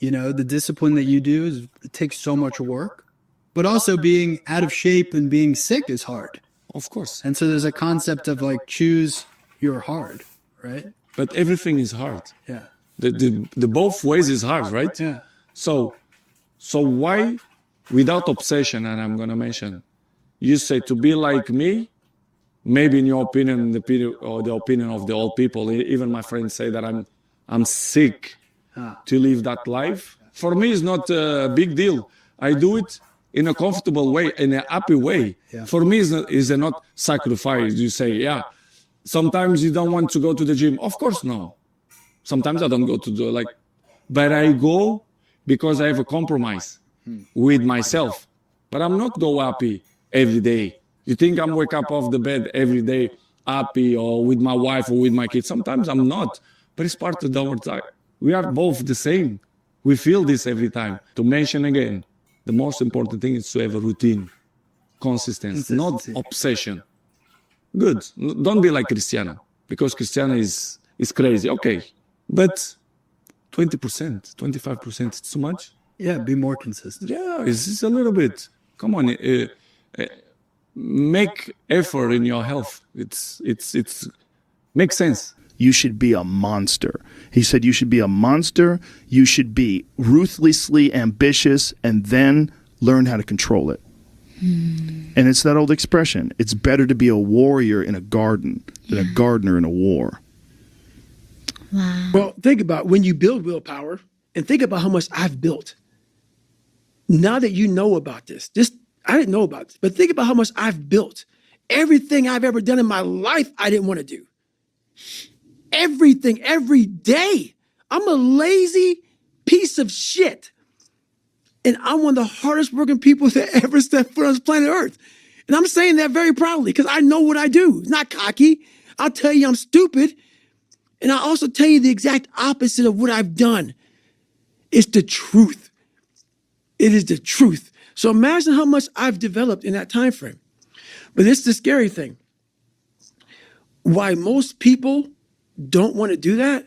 You know, the discipline that you do it takes so much work, but also being out of shape and being sick is hard. Of course. And so there's a concept of like choose your hard, right? But everything is hard. Yeah. The both ways is hard, right? Yeah. So why, without obsession, and I'm gonna mention, you say to be like me, maybe in your opinion, the opinion of the old people, even my friends say that I'm sick to live that life. For me, it's not a big deal. I do it in a comfortable way, in a happy way. Yeah. For me, is not sacrifice. You say, yeah, sometimes you don't want to go to the gym. Of course, no. Sometimes I don't go to but I go because I have a compromise with myself. But I'm not go happy every day. You think I'm wake up off the bed every day happy or with my wife or with my kids? Sometimes I'm not, but it's part of our time. We are both the same. We feel this every time. To mention again, the most important thing is to have a routine, consistency, not obsession. Good. Don't be like Cristiano, because Cristiano is crazy. Okay, but 20%, 25%, it's too much. Yeah, be more consistent. Yeah, it's a little bit. Come on, make effort in your health. It's makes sense. You should be a monster. He said you should be a monster. You should be ruthlessly ambitious and then learn how to control it. And it's that old expression. It's better to be a warrior in a garden than a gardener in a war. Wow. Well, think about when you build willpower and think about how much I've built. Now that you know about this, I didn't know about this, but think about how much I've built. Everything I've ever done in my life, I didn't want to do. Everything, every day. I'm a lazy piece of shit. And I'm one of the hardest working people that ever stepped foot on this planet Earth. And I'm saying that very proudly because I know what I do. It's not cocky. I'll tell you I'm stupid. And I'll also tell you the exact opposite of what I've done. It's the truth. It is the truth. So imagine how much I've developed in that time frame. But it's the scary thing. Why most people don't want to do that,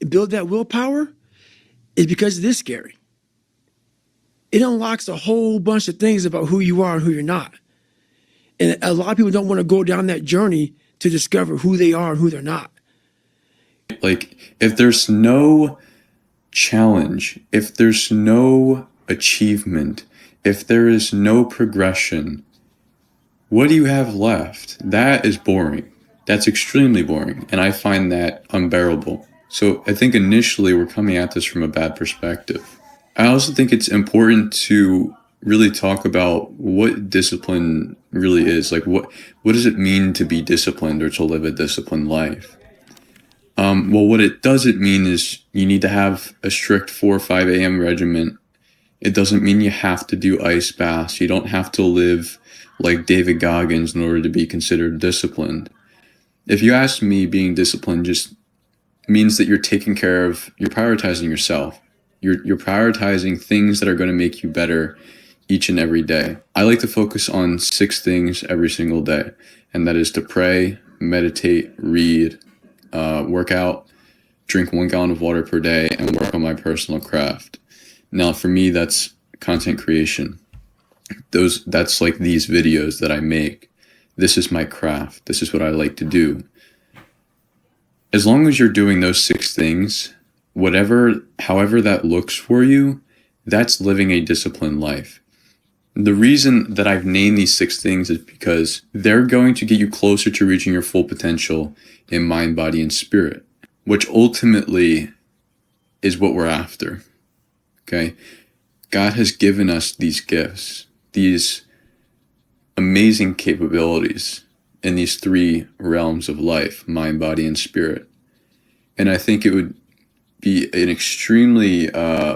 build that willpower, is because it is scary. It unlocks a whole bunch of things about who you are and who you're not. And a lot of people don't want to go down that journey to discover who they are and who they're not. Like, if there's no challenge, if there's no achievement, if there is no progression, what do you have left? That is boring. That's extremely boring. And I find that unbearable. So I think initially we're coming at this from a bad perspective. I also think it's important to really talk about what discipline really is. Like, what does it mean to be disciplined or to live a disciplined life? Well, what it doesn't mean is you need to have a strict 4 or 5 a.m. regimen. It doesn't mean you have to do ice baths. You don't have to live like David Goggins in order to be considered disciplined. If you ask me, being disciplined just means that you're prioritizing yourself. You're prioritizing things that are going to make you better each and every day. I like to focus on 6 things every single day, and that is to pray, meditate, read, work out, drink 1 gallon of water per day, and work on my personal craft. Now, for me, that's content creation. That's like these videos that I make. This is my craft. This is what I like to do. As long as you're doing those 6 things, however that looks for you, that's living a disciplined life. The reason that I've named these 6 things is because they're going to get you closer to reaching your full potential in mind, body, and spirit, which ultimately is what we're after. Okay? God has given us these gifts, these amazing capabilities in these 3 realms of life, mind, body, and spirit. And I think it would be an extremely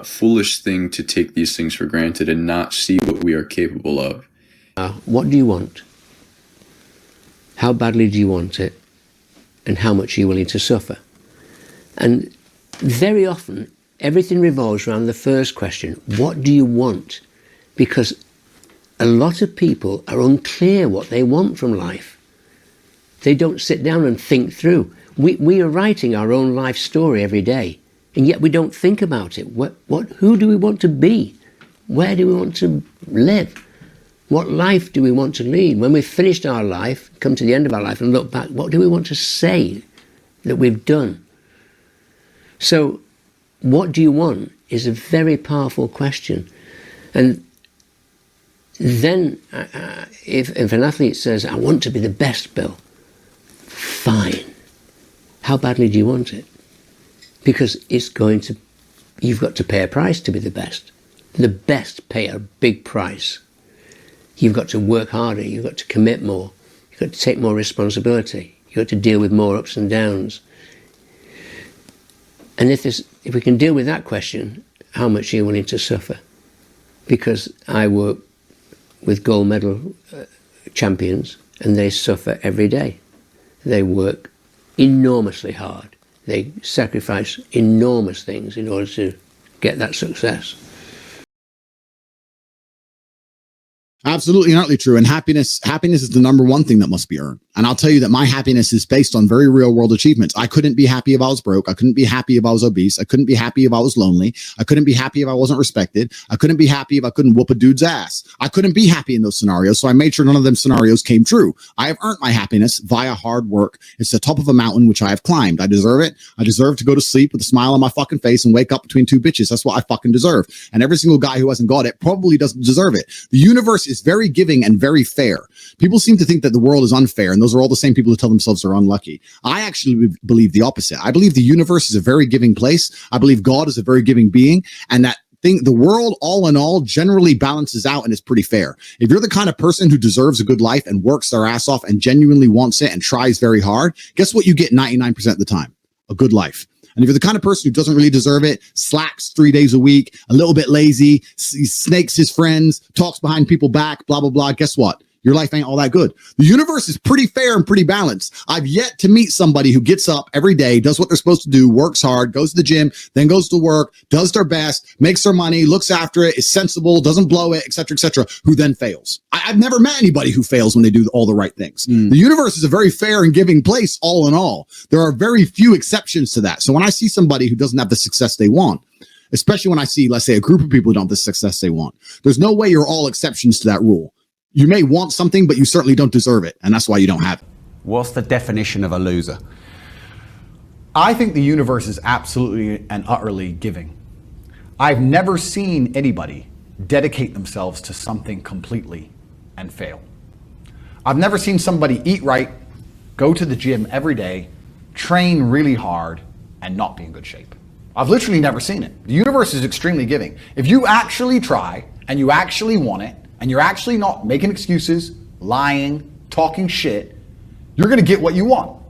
foolish thing to take these things for granted and not see what we are capable of. What do you want? How badly do you want it? And how much are you willing to suffer? And very often, everything revolves around the first question, what do you want? Because a lot of people are unclear what they want from life. They don't sit down and think through. We are writing our own life story every day. And yet we don't think about it. Who do we want to be? Where do we want to live? What life do we want to lead? When we've finished our life, come to the end of our life and look back, what do we want to say that we've done? So what do you want is a very powerful question. And then if an athlete says, I want to be the best, Bill, fine. How badly do you want it? Because you've got to pay a price to be the best. The best pay a big price. You've got to work harder, you've got to commit more, you've got to take more responsibility, you've got to deal with more ups and downs. And if we can deal with that question, how much are you willing to suffer? Because I work with gold medal champions and they suffer every day. They work enormously hard. They sacrifice enormous things in order to get that success. Absolutely and utterly true. And happiness is the number one thing that must be earned. And I'll tell you that my happiness is based on very real world achievements. I couldn't be happy if I was broke. I couldn't be happy if I was obese. I couldn't be happy if I was lonely. I couldn't be happy if I wasn't respected. I couldn't be happy if I couldn't whoop a dude's ass. I couldn't be happy in those scenarios. So I made sure none of them scenarios came true. I have earned my happiness via hard work. It's the top of a mountain, which I have climbed. I deserve it. I deserve to go to sleep with a smile on my fucking face and wake up between two bitches. That's what I fucking deserve. And every single guy who hasn't got it probably doesn't deserve it. The universe is very giving and very fair. People seem to think that the world is unfair, and those are all the same people who tell themselves they're unlucky. I actually believe the opposite. I believe the universe is a very giving place. I believe God is a very giving being, and that the world, all in all, generally balances out and is pretty fair. If you're the kind of person who deserves a good life and works their ass off and genuinely wants it and tries very hard, guess what you get 99% of the time? A good life. And if you're the kind of person who doesn't really deserve it, slacks 3 days a week, a little bit lazy, snakes his friends, talks behind people's back, blah, blah, blah, guess what? Your life ain't all that good. The universe is pretty fair and pretty balanced. I've yet to meet somebody who gets up every day, does what they're supposed to do, works hard, goes to the gym, then goes to work, does their best, makes their money, looks after it, is sensible, doesn't blow it, et cetera, who then fails. I've never met anybody who fails when they do all the right things. The universe is a very fair and giving place, all in all. There are very few exceptions to that. So when I see somebody who doesn't have the success they want, especially when I see, let's say, a group of people who don't have the success they want, there's no way you're all exceptions to that rule. You may want something, but you certainly don't deserve it, and that's why you don't have it. What's the definition of a loser? I think the universe is absolutely and utterly giving. I've never seen anybody dedicate themselves to something completely and fail. I've never seen somebody eat right, go to the gym every day, train really hard, and not be in good shape. I've literally never seen it. The universe is extremely giving. If you actually try and you actually want it, and you're actually not making excuses, lying, talking shit, you're going to get what you want.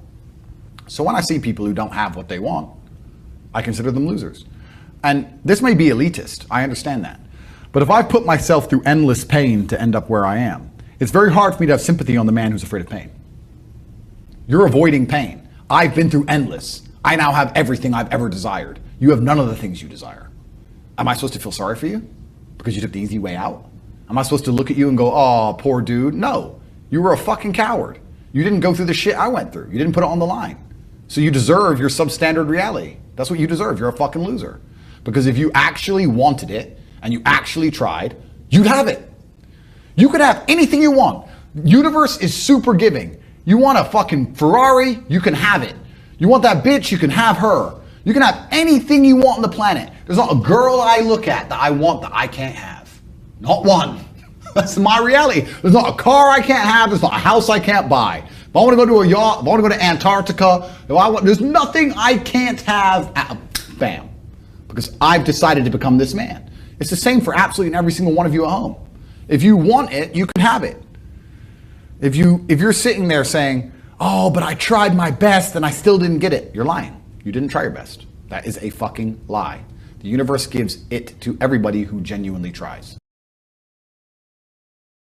So when I see people who don't have what they want, I consider them losers. And this may be elitist, I understand that. But if I put myself through endless pain to end up where I am, it's very hard for me to have sympathy on the man who's afraid of pain. You're avoiding pain. I've been through endless. I now have everything I've ever desired. You have none of the things you desire. Am I supposed to feel sorry for you because you took the easy way out? Am I supposed to look at you and go, oh, poor dude? No, you were a fucking coward. You didn't go through the shit I went through. You didn't put it on the line. So you deserve your substandard reality. That's what you deserve. You're a fucking loser. Because if you actually wanted it and you actually tried, you'd have it. You could have anything you want. Universe is super giving. You want a fucking Ferrari, you can have it. You want that bitch, you can have her. You can have anything you want on the planet. There's not a girl I look at that I want that I can't have. Not one. That's my reality. There's not a car I can't have. There's not a house I can't buy. If I want to go to a yacht, if I want to go to Antarctica, there's nothing I can't have. Bam. Because I've decided to become this man. It's the same for absolutely every single one of you at home. If you want it, you can have it. If you're sitting there saying, oh, but I tried my best and I still didn't get it, you're lying. You didn't try your best. That is a fucking lie. The universe gives it to everybody who genuinely tries.